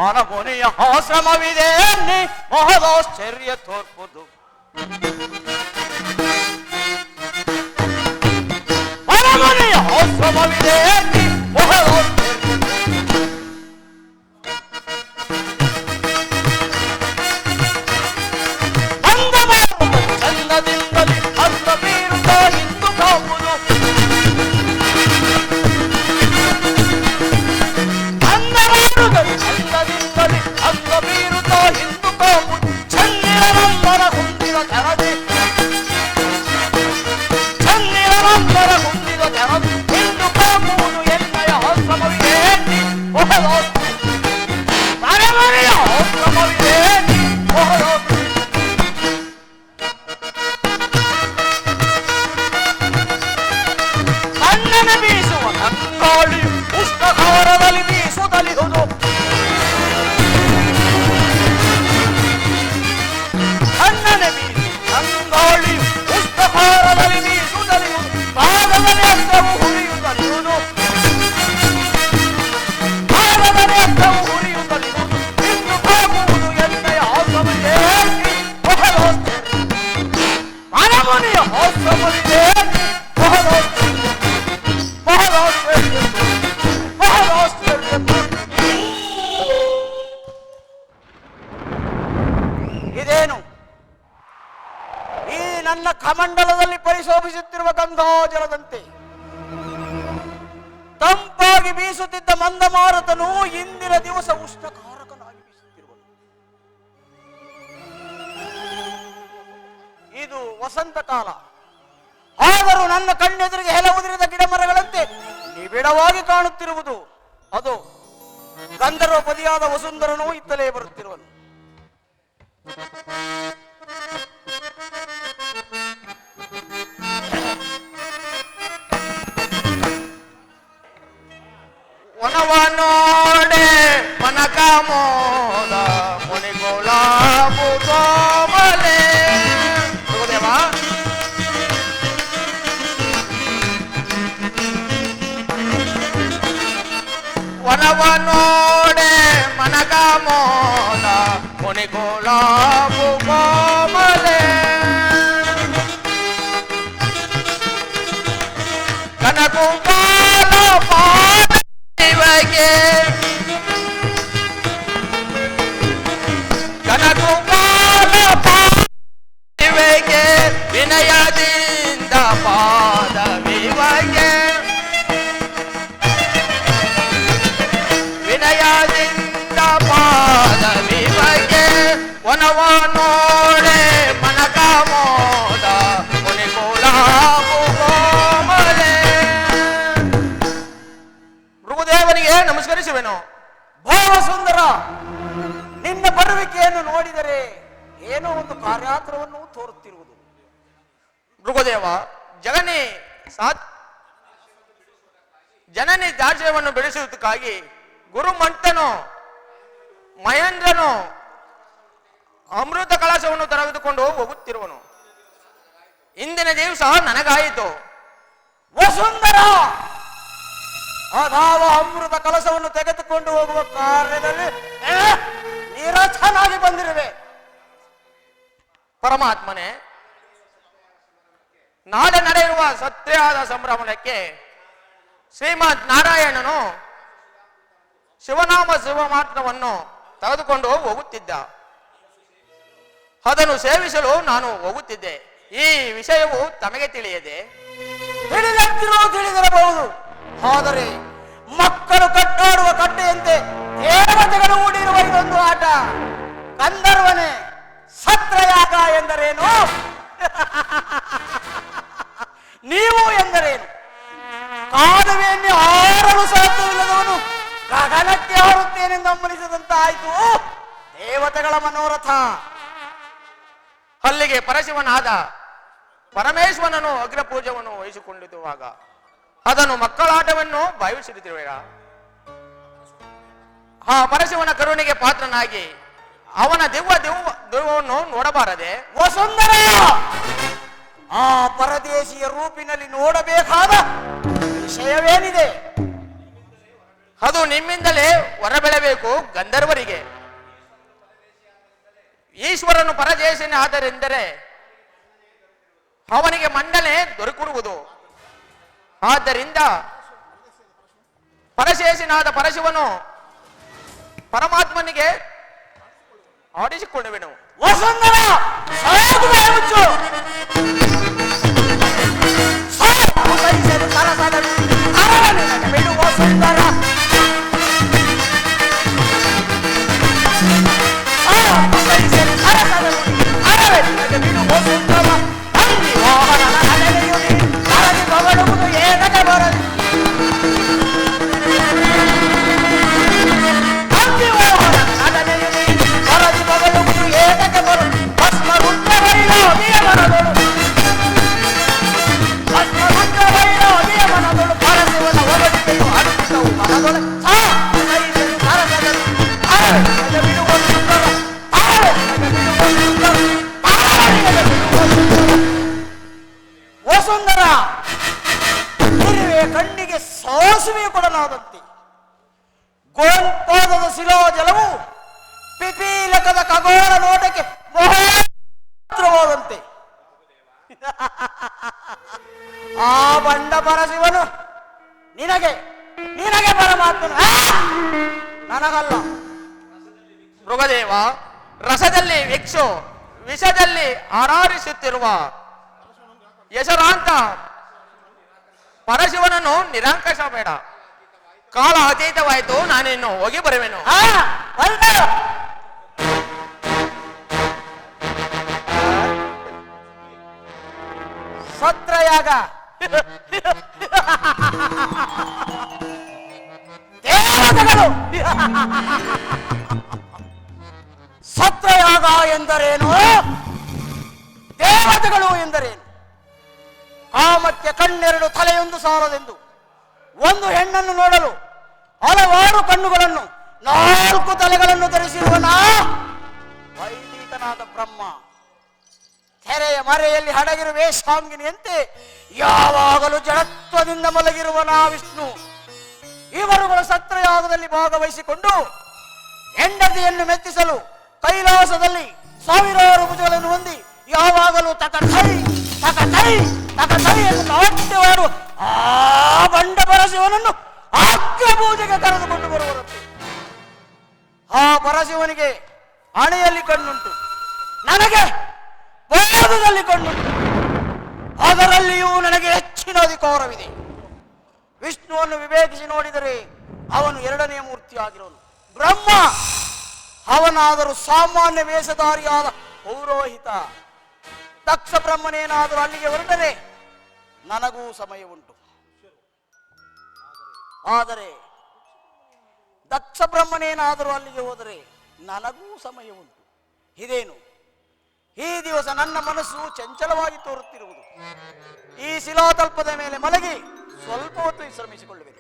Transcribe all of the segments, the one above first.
ಮನಮುನಿಯ ಆಶ್ರಮವಿದೆ ಅನ್ನಿ ಮಹದಾಶ್ಚರ್ಯ ತೋರ್ಪುದು. ಮನಮುನಿಯ ಆಶ್ರಮವಿದೆ ಅನ್ನಿ ಮಹದಾಶ್ಚರ್ಯ ಚಂದದಿಂದಲೇ ಅಂದ ಬೀರುತ್ತ ಇಂದು ಕಾಂಬುದು. ಚಂದದಿಂದಲೇ ಅಂದ ಬೀರುತ್ತ ಇಂದು ಕಾಂಬುದು. ಚಂದಿರನಂಬರ ಕುಂದಿದ ತೆರದೆ ಚಂದಿರನಂಬರ ಕುಂದಿದ ತೆರದು ಇಂದು ಕಾಂಬುವುದು ಎನ್ನಯ ಆಶ್ರಮವಿದೆ ಮನೆಮನೆಯ ಆಶ್ರಮವಿದೆ ಕಣ್ಣನ ಬೀಸುವ ತಂಗಾಳಿ ಉಷ್ಣಕಾರದಲ್ಲಿ ಬೀಸುತ್ತಲಿಹುದು. ಕಣ್ಣನ ಬೀಸು ತಂಗಾಳಿ ಉಷ್ಣಕಾರದಲ್ಲಿ ಬೀಸುತ್ತಲಿಹುದು. ಪಾದದಲ್ಲಿ ಅರ್ಥವು ಹುರಿಯುತ್ತಲಿಹುದು. ಪಾದದಲ್ಲಿ ಅರ್ಥವು ಹುರಿಯುತ್ತಲಿಹುದು. ಇನ್ನು ಕಾಗುವುದು ಎನ್ನಯ ಆಶ್ರಮವಿದೆ ಮನಮುನಿಯ ಆಶ್ರಮವಿದೆ ಇದೇನು ಈ ನನ್ನ ಕಮಂಡಲದಲ್ಲಿ ಪರಿಶೋಭಿಸುತ್ತಿರುವ ಗಂಗಾಜಲದಂತೆ ತಂಪಾಗಿ ಬೀಸುತ್ತಿದ್ದ ಮಂದಮಾರುತನು ಇಂದಿನ ದಿವಸ ಉಷ್ಣಕಾರಕನಾಗಿ ಬೀಸುತ್ತಿರುವನು. ಇದು ವಸಂತ ಕಾಲ. ಆದರೂ ನನ್ನ ಕಣ್ಣೆದುರಿಗೆ ಹೆಲವುದಿರಿದ ಗಿಡ ಮರಗಳಂತೆ ನಿಬಿಡವಾಗಿ ಕಾಣುತ್ತಿರುವುದು. ಅದು ಗಂಧರ್ವಪದಿಯಾದ ವಸುಂಧರನು ಇತ್ತಲೇ ಬರುತ್ತಿರುವನು. ವನವನೋಡೆ ಮನಕಾಮೋದ ಮುನಿಗೋಲಾಬು ಕೋಮಲೆ. ವನವನೋಡೆ ಮನಕಾಮೋದ ಮುನಿಗೋಲಾಬು ಕೋಮಲೆ. ಕನಕುಂಬಾಲ ಪಾದಕ್ಕೆ ಕನಕುಂಬಾಲ ಪಾದಕ್ಕೆ ವಿನಯದಿಂದ ಪಾದವಿವಗೆ ವಿನಯದಿಂದ ಪಾದವಿವಗೆ. ವನವನೋಡೆ ಮನಕಾಮೋದ ಮುನಿಗೋಲಾಬು ಕೋಮಲೆ. ಭೃಗುದೇವನಿಗೆ ನಮಸ್ಕರಿಸುವೆನು. ಭಾವ ಸುಂದರ, ನಿನ್ನ ಬರುವಿಕೆಯನ್ನು ನೋಡಿದರೆ ಏನೋ ಒಂದು ಕಾರ್ಯಾತ್ರವನ್ನು ತೋರುತ್ತಿರುವುದು. ಭೃಗುದೇವ, ಜನನಿ ದಾಸ್ಯವನ್ನು ಬೆಳೆಸುವುದಕ್ಕಾಗಿ ಗುರುಮಂಟನು ಮಹೇಂದ್ರನು ಅಮೃತ ಕಳಶವನ್ನು ತೆಗೆದುಕೊಂಡು ಹೋಗುತ್ತಿರುವನು. ಇಂದಿನ ದಿವಸ ನನಗಾಯಿತು. ವಸುಂಧರ, ಅದಾವ ಅಮೃತ ಕಲಶವನ್ನು ತೆಗೆದುಕೊಂಡು ಹೋಗುವ ಕಾರ್ಯದಲ್ಲಿ ನಿರತನಾಗಿ ಬಂದಿರುವೆ. ಪರಮಾತ್ಮನೇ, ನಾಳೆ ನಡೆಯುವ ಸತ್ಯಾದ ಸಂಭ್ರಮಣಕ್ಕೆ ಶ್ರೀಮದ್ ನಾರಾಯಣನು ಶಿವನಾಮ ಶಿವಮಾತ್ರವನ್ನು ತೆಗೆದುಕೊಂಡು ಹೋಗುತ್ತಿದ್ದ. ಅದನ್ನು ಸೇವಿಸಲು ನಾನು ಹೋಗುತ್ತಿದ್ದೆ. ಈ ವಿಷಯವು ತಮಗೆ ತಿಳಿಯದೆ? ತಿಳಿದಿರಬಹುದು. ಆದರೆ ಮಕ್ಕಳು ಕಟ್ಟಾಡುವ ಕಟ್ಟೆಯಂತೆ ದೇವತೆಗಳು ಹೂಡಿರುವ ಇದೊಂದು ಆಟ. ಗಂಧರ್ವನೇ, ಸತ್ರಯಾಗ ಎಂದರೇನು? ನೀವು ಎಂದರೇನು? ಕಾಲುವೆಯಲ್ಲಿ ಹಾರಲು ಸಾಧ್ಯವಿಲ್ಲದವನು ಗಗನಕ್ಕೆ ಹಾರುತ್ತೇನೆಂದು ಗಮನಿಸಿದಂತಾಯಿತು ದೇವತೆಗಳ ಮನೋರಥ. ಅಲ್ಲಿಗೆ ಪರಶಿವನಾದ ಪರಮೇಶ್ವರನು ಅಗ್ರಪೂಜವನ್ನು ವಹಿಸಿಕೊಂಡಿರುವಾಗ ಅದನ್ನು ಮಕ್ಕಳಾಟವನ್ನು ಭಾವಿಸುತ್ತಿರುವೆಯ. ಆ ಪರಶಿವನ ಕರುಣೆಗೆ ಪಾತ್ರನಾಗಿ ಅವನ ದೆವ್ವವನ್ನು ನೋಡಬಾರದೆ? ವಸುಂಧರ, ಆ ಪರದೇಶಿಯ ರೂಪಿನಲ್ಲಿ ನೋಡಬೇಕಾದ ವಿಷಯವೇನಿದೆ? ಅದು ನಿಮ್ಮಿಂದಲೇ ಹೊರಬೀಳಬೇಕು ಗಂಧರ್ವರಿಗೆ. ಈಶ್ವರನು ಪರದೇಶನಾದರೆಂದರೆ ಅವನಿಗೆ ಮಂಡನೆ ದೊರಕುವುದು. ಆದ್ದರಿಂದ ಪರಶೇಷನಾದ ಪರಶಿವನು ಪರಮಾತ್ಮನಿಗೆ ಆಡಿಸಿಕೊಳ್ಳುವೆನು. ವಸುಂಧರ ವಸುಂಧರ ಕಣ್ಣಿಗೆ ಸಾಸುವೆ ಕೊಡಲಾದಂತೆ ಗೋಲ್ಪಾದದ ಶಿಲಾಜಲವು ಪಿಪೀಲಕದ ಖಗೋಳ ನೋಟಕ್ಕೆ ಮಹೋತ್ರವಾದಂತೆ ಆ ಬಂಡ ಪರಶಿವನು ನಿನಗೆ ನಿನಗೆ ಪರಮಾತ್ಮನು ನನಗಲ್ಲ. ಮೃಗದೇವ, ರಸದಲ್ಲಿ ವಿಕ್ಷು ವಿಷದಲ್ಲಿ ಹಾರಾಡಿಸುತ್ತಿರುವ ಯಶರಾಂತ ಪರಶಿವನನ್ನು ನಿರಾಕರಿಸಬೇಡ. ಕಾಲ ಅತೀತವಾಯಿತು, ನಾನಿನ್ನು ಹೋಗಿ ಬರುವೆನು. ಸತ್ರಯಾಗ ದೇವತೆಗಳು ಸತ್ರಯಾಗ ಎಂದರೇನು? ದೇವತೆಗಳು ಎಂದರೇನು? ಕಾಮಕ್ಕೆ ಕಣ್ಣೆರಡು ತಲೆಯೊಂದು ಸಾರದೆಂದು ಒಂದು ಹೆಣ್ಣನ್ನು ನೋಡಲು ಹಲವಾರು ಕಣ್ಣುಗಳನ್ನು 4 ತಲೆಗಳನ್ನು ಧರಿಸಿರುವನ ವೈದಿಕನಾದ ಬ್ರಹ್ಮ ತೆರೆಯ ಮರೆಯಲ್ಲಿ ಹಡಗಿರುವ ವೇಷಾಂಗಿನಿಯಂತೆ ಯಾವಾಗಲೂ ಜಡತ್ವದಿಂದ ಮಲಗಿರುವನ ವಿಷ್ಣು. ಇವರುಗಳು ಸತ್ರಯಾಗದಲ್ಲಿ ಭಾಗವಹಿಸಿಕೊಂಡು ಹೆಂಡತಿಯನ್ನು ಮೆಚ್ಚಿಸಲು ಕೈಲಾಸದಲ್ಲಿ ಸಾವಿರಾರು ಭುಜಗಳನ್ನು ಹೊಂದಿ ಯಾವಾಗಲೂ ತಕಥೈ ತಕಥೈ ತಕಥೈ ಎಂದು ನಾಟ್ಯವಾಡು ಆ ಬಂಡ ಪರಶಿವನನ್ನು ಅಗ್ರ ಪೂಜೆಗೆ ಕರೆದುಕೊಂಡು ಬರುವರಂತೆ. ಆ ಪರಶಿವನಿಗೆ ಹಣೆಯಲ್ಲಿ ಕಣ್ಣುಂಟು, ನನಗೆ ಪಾದದಲ್ಲಿ ಕಣ್ಣುಂಟು. ಅದರಲ್ಲಿಯೂ ನನಗೆ ಹೆಚ್ಚಿನ ಅಧಿಕಾರವಿದೆ. ವಿಷ್ಣುವನ್ನು ವಿವೇಕಿಸಿ ನೋಡಿದರೆ ಅವನು 2ನೇ ಮೂರ್ತಿಯಾಗಿರೋನು ಬ್ರಹ್ಮ. ಅವನಾದರೂ ಸಾಮಾನ್ಯ ವೇಷಧಾರಿಯಾದ ಪೌರೋಹಿತ. ದಕ್ಷ ಬ್ರಹ್ಮನೇನಾದರೂ ಅಲ್ಲಿಗೆ ಹೊರಟರೆ ನನಗೂ ಸಮಯ ಉಂಟು. ಆದರೆ ದಕ್ಷ ಬ್ರಹ್ಮನೇನಾದರೂ ಅಲ್ಲಿಗೆ ಹೋದರೆ ನನಗೂ ಸಮಯ ಉಂಟು. ಇದೇನು ಈ ದಿವಸ ನನ್ನ ಮನಸ್ಸು ಚಂಚಲವಾಗಿ ತೋರುತ್ತಿರುವುದು. ಈ ಶಿಲಾತಲ್ಪದ ಮೇಲೆ ಮಲಗಿ ಸ್ವಲ್ಪ ಹೊತ್ತು ವಿಶ್ರಮಿಸಿಕೊಳ್ಳುವೆನು.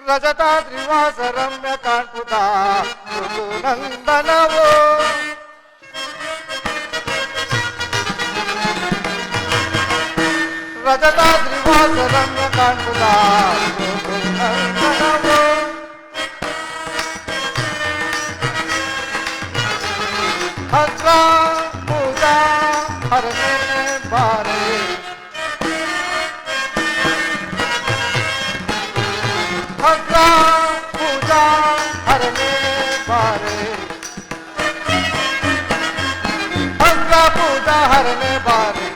ರಜತಾದ್ರಿವಾಸ ರಮ್ಯ ಕಾಣ್ಪುತ ನಂದನವೋ ರಜತಾದ್ರಿವಾಸ ರಮ್ಯ ಕಾಣ್ಪುತ ನಂದನವೋ ಅಗ್ರ ಪೂಜಾ ಹರನೆ ಬಾರೆ पूजा हरने बारे पूजा ಪೂಜಾ ಹರನೆ ಬಾರಿ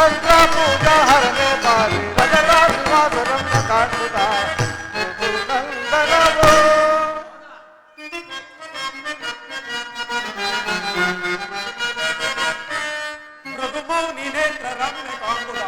ಅಸ್ತ್ರ ಪೂಜಾ ಹರನೆ ಬಾರಿ ರಜತ ಶ್ರೀವಾಸರನ್ನ ಕಾಣುತ್ತ ನಂದನವೋ ಮೃದುಮೌನಿ ನೇತ್ರ ರಮ್ಯ ಕಾಂಬುದ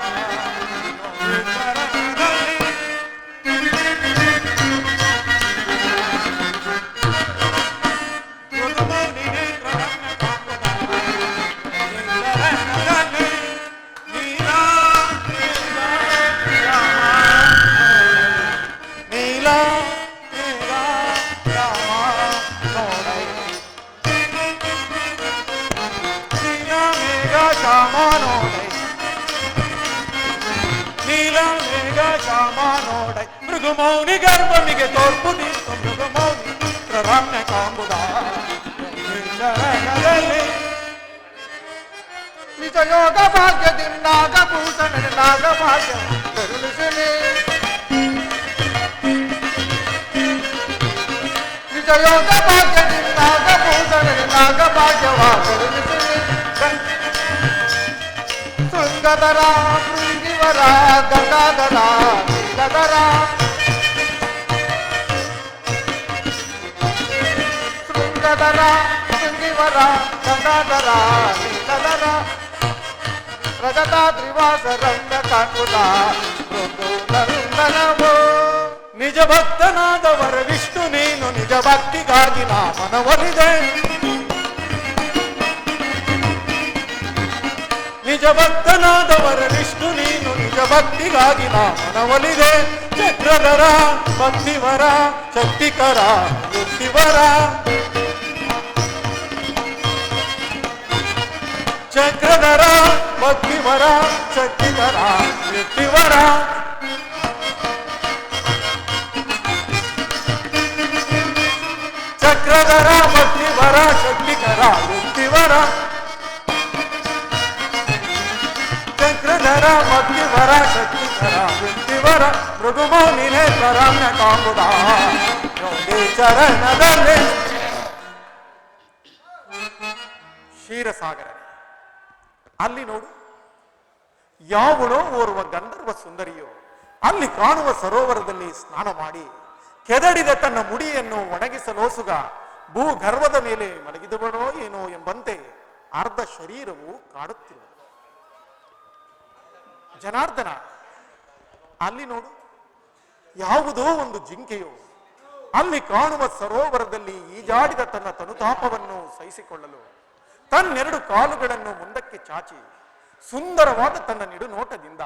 ಮೃಗುಮೌನಿ ಗರ್ಭಮಿಗೆ ತೋರ್ಪುದಿತ್ತು ಮೃಗುಮೌನಿ ರಮ್ಯ ಕಾಂಬುದ ನಿಜ ಯೋಗ ಭಾಗ್ಯದಿಂದಾಗ ಭೂಷಣ ನಾಗ ಭಾಗ್ಯ ಕರುಣಿಸಲಿ ನಿಜ ಯೋಗ ಭಾಗ್ಯದಿಂದಾಗ ಭೂಷಣ ನಾಗ ಭಾಗ್ಯವ ಕರುಣಿಸಲಿ ಶೃಂಗಧರ ಶೃಂಗಿವರ ಗಂಗಾಧರ ನೀಲಧರ ಶೃಂಗಧರ ಶೃಂಗಿವರ ಗಂಗಾಧರ ನೀಲಧರ ರಜತ ತ್ರಿವಾಸ ರಮ್ಯ ಕಾಣುತ್ತ ನಂದನವೋ ನಿಜ ಭಕ್ತನಾದವರ ವಿಷ್ಣು ನೀನು ನಿಜ ಭಕ್ತಿಗಾಗಿ ನಾ ಮನವೊಲಿದೆ ನಿಜ ಭಕ್ತನಾದವರ ವಿಷ್ಣು ನೀನು ನಿಜ ಭಕ್ತಿಗಾಗಿ ನಾ ಮನವೊಲಿದೆ ಚಕ್ರಧರ ಭಕ್ತಿವರ ಶಕ್ತಿಕರ ಯುಕ್ತಿವರ ಚಕ್ರಧರ ಭಕ್ತಿವರ ಶಕ್ತಿಕರ ಯುಕ್ತಿವರ ಚಕ್ರಧರ ಭಕ್ತಿವರ ಶಕ್ತಿಕರ ಯುಕ್ತಿವರ ಚಕ್ರಧರ ಭಕ್ತಿವರ ಶಕ್ತಿಕರ ಯುಕ್ತಿವರ ಮೃಗುಮೌನಿ ನೇತ್ರ ರಮ್ಯ ಕಾಂಬುದ ಯೋಗಿ ಚರಣದಲ್ಲಿ ಕ್ಷೀರಸಾಗರ ಅಲ್ಲಿ ನೋಡು ಯಾವಳೋ ಓರ್ವ ಗಂಧರ್ವ ಸುಂದರಿಯೋ ಅಲ್ಲಿ ಕಾಣುವ ಸರೋವರದಲ್ಲಿ ಸ್ನಾನ ಮಾಡಿ ಕೆದಡಿದ ತನ್ನ ಮುಡಿಯನ್ನು ಒಣಗಿಸಲೋಸುಗ ಭೂಗರ್ಭದ ಮೇಲೆ ಮಲಗಿದವನೋ ಏನೋ ಎಂಬಂತೆ ಅರ್ಧ ಶರೀರವು ಕಾಡುತ್ತಿರುವುದು. ಜನಾರ್ದನ ಅಲ್ಲಿ ನೋಡು ಯಾವುದೋ ಒಂದು ಜಿಂಕೆಯೋ ಅಲ್ಲಿ ಕಾಣುವ ಸರೋವರದಲ್ಲಿ ಈಜಾಡಿದ ತನ್ನ ತನುತಾಪವನ್ನು ಸಹಿಸಿಕೊಳ್ಳಲು ತನ್ನೆರಡು ಕಾಲುಗಳನ್ನು ಮುಂದಕ್ಕೆ ಚಾಚಿ ಸುಂದರವಾದ ತನ್ನ ನಿಡುನೋಟದಿಂದ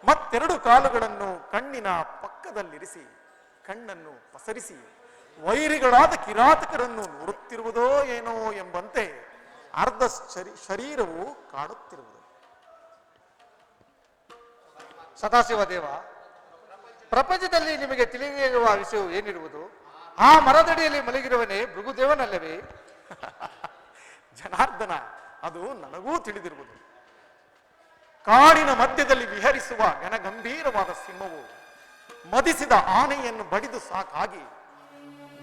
ಮತ್ತೆರಡು ಕಾಲುಗಳನ್ನು ಕಣ್ಣಿನ ಪಕ್ಕದಲ್ಲಿರಿಸಿ ಕಣ್ಣನ್ನು ಪಸರಿಸಿ ವೈರಿಗಳಾದ ಕಿರಾತಕರನ್ನು ನೋಡುತ್ತಿರುವುದೋ ಏನೋ ಎಂಬಂತೆ ಅರ್ಧ ಶರೀರವು ಕಾಡುತ್ತಿರುವುದು. ಸದಾಶಿವ ದೇವ, ಪ್ರಪಂಚದಲ್ಲಿ ನಿಮಗೆ ತಿಳಿದಿರುವ ವಿಷಯವು ಏನಿರುವುದು? ಆ ಮರದಡಿಯಲ್ಲಿ ಮಲಗಿರುವನೇ ಭೃಗುದೇವನಲ್ಲವೇ? ಜನಾರ್ದನ, ಅದು ನನಗೂ ತಿಳಿದಿರುವುದು. ಕಾಡಿನ ಮಧ್ಯದಲ್ಲಿ ವಿಹರಿಸುವ ಘನಗಂಭೀರವಾದ ಸಿಂಹವು ಮದಿಸಿದ ಆನೆಯನ್ನು ಬಡಿದು ಸಾಕಾಗಿ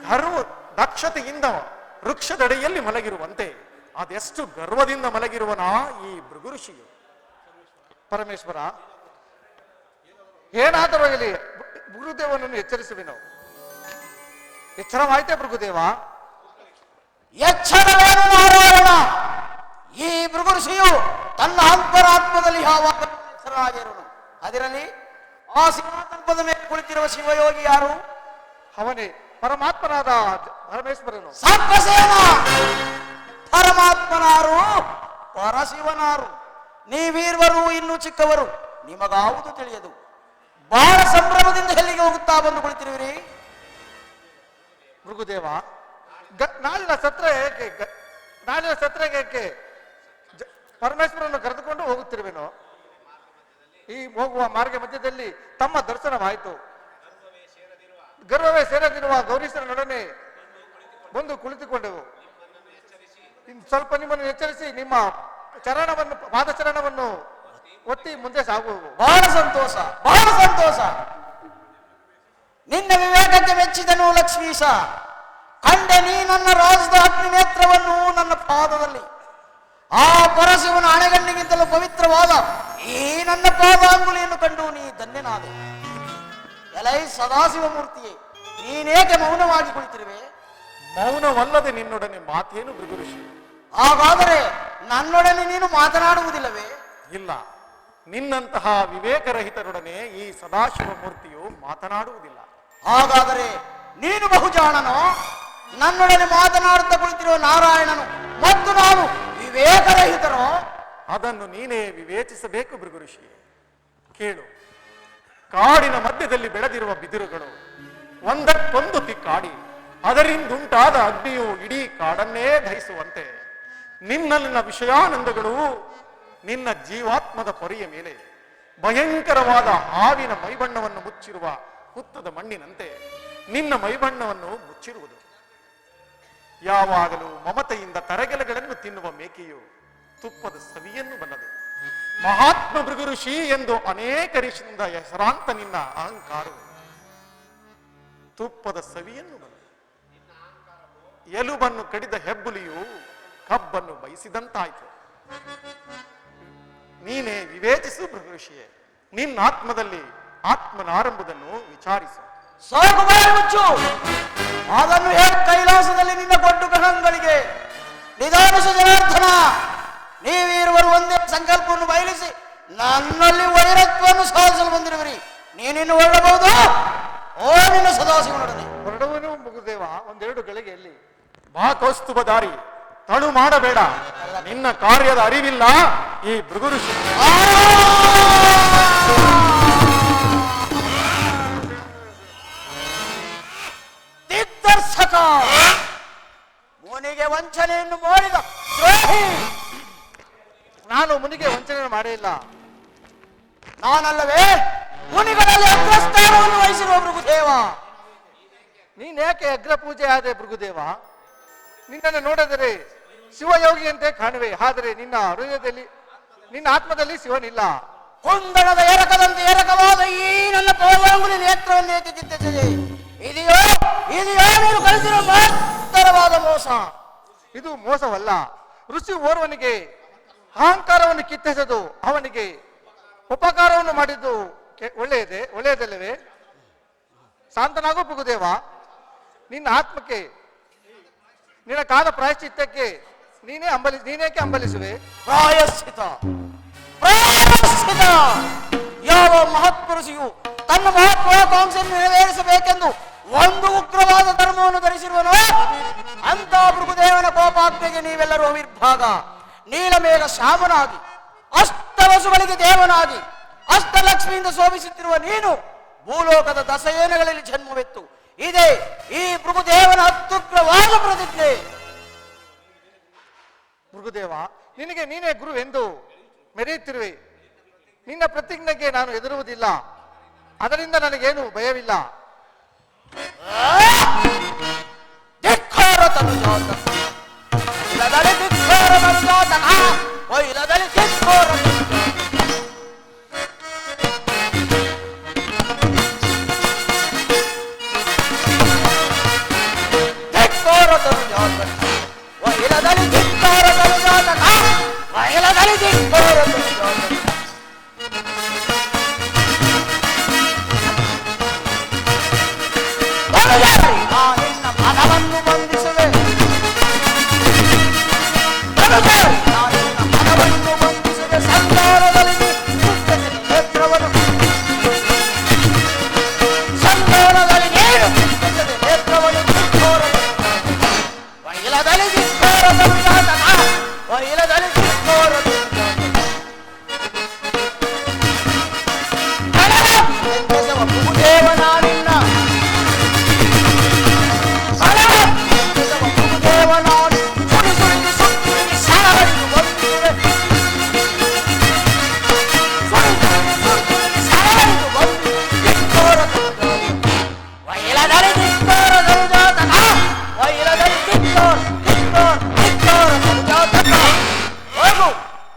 ಗರ್ವ ದಕ್ಷತೆಯಿಂದ ವೃಕ್ಷದಡಿಯಲ್ಲಿ ಮಲಗಿರುವಂತೆ ಅದೆಷ್ಟು ಗರ್ವದಿಂದ ಮಲಗಿರುವನ ಈ ಭೃಗು ಋಷಿಯು. ಪರಮೇಶ್ವರ, ಏನಾದರೂ ಆಗಲಿ ಭೃಗುದೇವನನ್ನು ಎಚ್ಚರಿಸುವೆನು. ಎಚ್ಚರವಾಯ್ತೆ ಭೃಗುದೇವ? ಎಚ್ಚರವೇನು ನಾರಾಯಣ? ಈ ಭೃಗು ಋಷಿಯು ತನ್ನ ಅಂತರಾತ್ಮದಲ್ಲಿ ಯಾವಾಗ ಹೆಸರಾಗಿರುವನು. ಅದರಲ್ಲಿ ಆ ಸಿಂಹಾಸನದ ಮೇಲೆ ಕುಳಿತಿರುವ ಶಿವಯೋಗಿ ಯಾರು? ಅವನೇ ಪರಮಾತ್ಮನಾದ ಪರಮೇಶ್ವರನು. ಸಾತ್ವಸೇನ, ಪರಮಾತ್ಮನಾರು ಪರಶಿವನಾರು. ನೀವೀರ್ವರು ಇನ್ನೂ ಚಿಕ್ಕವರು, ನಿಮಗಾವುದು ತಿಳಿಯದು. ಬಹಳ ಸಂಭ್ರಮದಿಂದ ಎಲ್ಲಿಗೆ ಹೋಗುತ್ತಾ ಬಂದು ಕುಳಿತಿರುವಿರಿ? ಭೃಗುದೇವ, ನಾಳಿನ ಸತ್ರಕ್ಕೆ ಪರಮೇಶ್ವರನ್ನು ಕರೆದುಕೊಂಡು ಹೋಗುತ್ತಿರುವೆನು. ಈ ಹೋಗುವ ಮಾರ್ಗ ಮಧ್ಯದಲ್ಲಿ ತಮ್ಮ ದರ್ಶನವಾಯಿತು. ಗರ್ವವೇ ಸೇರದಿರುವ ಗೌರೀಶ್ವರನೊಡನೆ ಬಂದು ಕುಳಿತುಕೊಂಡೆವು. ಸ್ವಲ್ಪ ನಿಮ್ಮನ್ನು ಎಚ್ಚರಿಸಿ ನಿಮ್ಮ ಪಾದಚರಣವನ್ನು ಒತ್ತಿ ಮುಂದೆ ಸಾಗುವು. ಬಹಳ ಸಂತೋಷ, ಬಹಳ ಸಂತೋಷ. ನಿನ್ನ ವಿವೇಕಕ್ಕೆ ಮೆಚ್ಚಿದನು ಲಕ್ಷ್ಮೀಶ. ಕಂಡೆ ನೀ ನನ್ನ ರಾಜದ ಅಗ್ನಿ ನೇತ್ರವನ್ನು ನನ್ನ ಪಾದದಲ್ಲಿ. ಆ ಪರಶಿವನ ಹಣೆಗಣ್ಣಿಗಿಂತಲೂ ಪವಿತ್ರವಾದ ಈ ನನ್ನ ಪಾದಾಂಗುಲಿಯನ್ನು ಕಂಡು ನೀ ಧನ್ಯನಾದೆ. ಎಲೈ ಸದಾಶಿವ ಮೂರ್ತಿಯೇ, ನೀನೇಕೆ ಮೌನವಾಗಿ ಕುಳಿತಿರುವೆ? ಮೌನವಲ್ಲದೆ ನಿನ್ನೊಡನೆ ಮಾತೇನು ಭೃಗುಋಷಿ? ಹಾಗಾದರೆ ನನ್ನೊಡನೆ ನೀನು ಮಾತನಾಡುವುದಿಲ್ಲವೇ? ಇಲ್ಲ, ನಿನ್ನಂತಹ ವಿವೇಕರಹಿತರೊಡನೆ ಈ ಸದಾಶಿವ ಮೂರ್ತಿಯು ಮಾತನಾಡುವುದಿಲ್ಲ. ಹಾಗಾದರೆ ನೀನು ಬಹುಜಾಣನೋ? ನನ್ನೊಡನೆ ಮಾತನಾಡುತ್ತಾ ಕುಳಿತಿರುವ ನಾರಾಯಣನು ಮತ್ತು ನಾನು ವಿವೇಕರಹಿತರೋ? ಅದನ್ನು ನೀನೇ ವಿವೇಚಿಸಬೇಕು ಭೃಗುಋಷಿ. ಕೇಳು, ಕಾಡಿನ ಮಧ್ಯದಲ್ಲಿ ಬೆಳೆದಿರುವ ಬಿದಿರುಗಳು ಒಂದಕ್ಕೊಂದು ತಿಕ್ಕಾಡಿ ಅದರಿಂದುಂಟಾದ ಅಗ್ನಿಯು ಇಡೀ ಕಾಡನ್ನೇ ದಹಿಸುವಂತೆ ನಿನ್ನಲ್ಲಿನ ವಿಷಯಾನಂದಗಳು ನಿನ್ನ ಜೀವಾತ್ಮದ ಪೊರೆಯ ಮೇಲೆ ಭಯಂಕರವಾದ ಹಾವಿನ ಮೈಬಣ್ಣವನ್ನು ಮುಚ್ಚಿರುವ ಹುತ್ತದ ಮಣ್ಣಿನಂತೆ ನಿನ್ನ ಮೈಬಣ್ಣವನ್ನು ಮುಚ್ಚಿರುವುದು. ಯಾವಾಗಲೂ ಮಮತೆಯಿಂದ ತರಗೆಲೆಗಳನ್ನು ತಿನ್ನುವ ಮೇಕೆಯು ತುಪ್ಪದ ಸವಿಯನ್ನು ಬಲ್ಲದು. ಮಹಾತ್ಮ ಭೃಗುಋಷಿ ಎಂದು ಅನೇಕರಿಸಿದ ಹೆಸರಾಂತ ನಿನ್ನ ಅಹಂಕಾರವು ತುಪ್ಪದ ಸವಿಯನ್ನು ಬಲ್ಲದು. ಎಲುಬನ್ನು ಕಡಿದ ಹೆಬ್ಬುಲಿಯು ಕಬ್ಬನ್ನು ಬಯಸಿದಂತಾಯ್ತು. ನೀನೇ ವಿವೇಚಿಸು ಭೃಗುಋಷಿಯೇ, ನಿನ್ನ ಆತ್ಮದಲ್ಲಿ ಆತ್ಮನಾರಂಭದನ್ನು ವಿಚಾರಿಸು. ಸಾಕು ಮುಚ್ಚು. ಅದನ್ನು ಹೇಗೆ ಕೈಲಾಸದಲ್ಲಿ ನಿನ್ನ ಗೊಡ್ಡು ಗ್ರಹಗಳಿಗೆ ನಿಧಾನಿಸು ಜನಾರ್ದನ. ನೀವಿರುವರು ಒಂದೇ ಸಂಕಲ್ಪವನ್ನು ಬಯಲಿಸಿ ನನ್ನಲ್ಲಿ ವೈರತ್ವವನ್ನು ಸಾಧಿಸಲು ಬಂದಿರುವಿರಿ. ನೀನಿನ್ನು ಹೊರಡಬಹುದು. ಓ ನಿನ್ನ ಸದಾಶಿವನೊಡನೆ ಹೊರಡುವನು ಮುಗುದೇವ. ಒಂದೆರಡು ಗಳಿಗೆಯಲ್ಲಿ ಬಾ ಕೌಸ್ತುಭಧಾರಿ, ತಳು ಮಾಡಬೇಡ. ನಿನ್ನ ಕಾರ್ಯದ ಅರಿವಿಲ್ಲ ಈ ಭೃಗುಋಷಿ. ದಿಗ್ದರ್ಶಕ, ಮುನಿಗೆ ವಂಚನೆಯನ್ನು ಮಾಡಿದ ದ್ರೋಹಿ. ನಾನು ಮುನಿಗೆ ವಂಚನೆ ಮಾಡಿಲ್ಲ. ನಾನಲ್ಲವೇ ಮುನಿಗಳಲ್ಲಿ ಅಗ್ರಸ್ಥಾನವನ್ನು ವಹಿಸಿರುವ ಭೃಗುದೇವ. ನೀನ್ಯಾಕೆ ಅಗ್ರ ಪೂಜೆ ಆದೆ ಭೃಗುದೇವ? ನಿನ್ನನ್ನು ನೋಡಿದರೆ ಶಿವಯೋಗಿಯಂತೆ ಕಾಣುವೆ, ಆದರೆ ನಿನ್ನ ಹೃದಯದಲ್ಲಿ ನಿನ್ನ ಆತ್ಮದಲ್ಲಿ ಶಿವನಿಲ್ಲ. ಕುಂದಣದ ಎರಕದಂತೆ ಎರಕವಾದ ಈ ನನ್ನ ಪೌರಾಂಗುಲಿ ನೇತ್ರವನ್ನು ಏಕೆ ಚಿಂತಿಸಿದೆ? ಇದೆಯೋ ನೀನು ಕಲಿತಿರುವ ಮಹತ್ತರವಾದ ಮೋಸ. ಇದು ಮೋಸವಲ್ಲ. ಋಷಿ ಓರ್ವನಿಗೆ ಅಹಂಕಾರವನ್ನು ಕಿತ್ತೆಸೆದು ಅವನಿಗೆ ಉಪಕಾರವನ್ನು ಮಾಡಿದ್ದು ಒಳ್ಳೆಯದಲ್ಲವೇ? ಶಾಂತನಾಗು ಭೃಗುದೇವ. ನಿನ್ನ ಆತ್ಮಕ್ಕೆ ನಿನ್ನ ಕಾಲ ಪ್ರಾಯಶ್ಚಿತ್ತಕ್ಕೆ ನೀನೇಕೆ ಹಂಬಲಿಸುವೆ? ಪ್ರಾಯಶ್ಚಿತ ಯಾವ ಮಹತ್ಪುರುಷಿಯು ತನ್ನ ಮಹತ್ವಾಕಾಂಕ್ಷೆಯನ್ನು ನೆರವೇರಿಸಬೇಕೆಂದು ಒಂದು ಉಗ್ರವಾದ ಧರ್ಮವನ್ನು ಧರಿಸಿರುವನೋ ಅಂತ ಭೃಗುದೇವನ ಕೋಪಾಗ್ನಿಗೆ ನೀವೆಲ್ಲರೂ ಅವಿರ್ಭಾಗ. ನೀಲಮೇಘ ಶ್ಯಾಮನಾಗಿ ಅಷ್ಟವಸುಗಳಿಗೆ ದೇವನಾಗಿ ಅಷ್ಟಲಕ್ಷ್ಮಿಯಿಂದ ಶೋಭಿಸುತ್ತಿರುವ ನೀನು ಭೂಲೋಕದ ದಶಯನಗಳಲ್ಲಿ ಜನ್ಮವೆತ್ತು. ಇದೇ ಈ ಭೃಗುದೇವನ ಅತ್ಯುಗ್ರವಾದ ಪ್ರತಿಜ್ಞೆ. ಭೃಗುದೇವ, ನಿನಗೆ ನೀನೇ ಗುರು ಎಂದು ಮೆರೆಯುತ್ತಿರುವೆ. ನಿನ್ನ ಪ್ರತಿಜ್ಞೆಗೆ ನಾನು ಹೆದರುವುದಿಲ್ಲ. ಅದರಿಂದ ನನಗೇನು ಭಯವಿಲ್ಲ.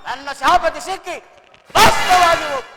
ನನ್ನ ಶಾಪಕ್ಕೆ ಸಿಕ್ಕಿ ವಾಸ್ತವವಾಗಿ ಹೋಗು.